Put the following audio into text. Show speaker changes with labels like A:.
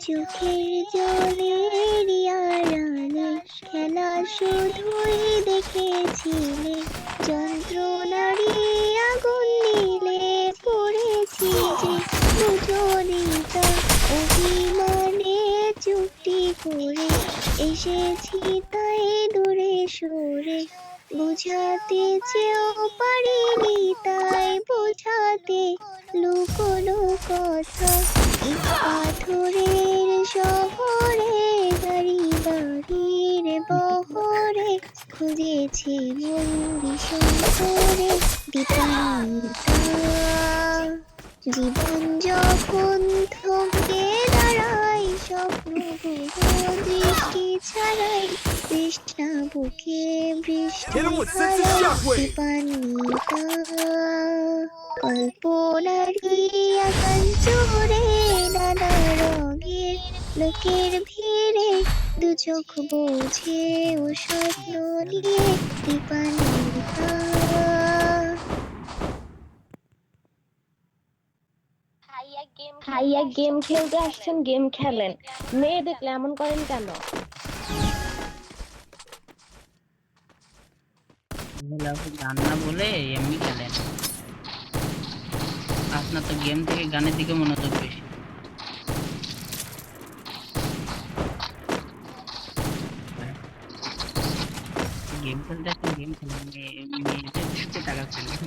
A: চোখের জলের আড়ালে খেলা শুধুই দেখেছিলে, যন্ত্রণারই আগুন নিলে পড়েছি যে দুজনেই তা অভিমানে চুক্তি করে এসেছি তাই দূরে সরে, বুঝাতে চেয়েও পারিনি তাই বোঝাতে লুকোনো কথা। ইট পাথরের শহরে গাড়ি বাড়ির বহরে খুঁজেছি মন ভীষণ করে দীপান্বিতা। জীবন যখন থমকে দাঁড়ায় স্বপ্নগুলো দৃষ্টি ছাড়াই, তৃষ্ণা বুকে বৃষ্টি হারায় দীপান্বিতা। কল্পনারই আকাশ জুড়ে নানা রঙের লোকের ভিড়ে, দু চোখ বোঝে ও স্বপ্ন নিয়ে দীপান্বিতা।
B: ভাইয়া গেম খেলতে আসছেন, গেম খেলেন, মেয়ে দেখলে এমন করেন কেন?
C: গান না বলে এমনি খেলেন। আপনার তো গেম থেকে গানের দিকে মনোযোগ বেশি। গেম খেলতে আসেন, গেম খেলেন, মেয়েদের সাথে টাকা খেলেন।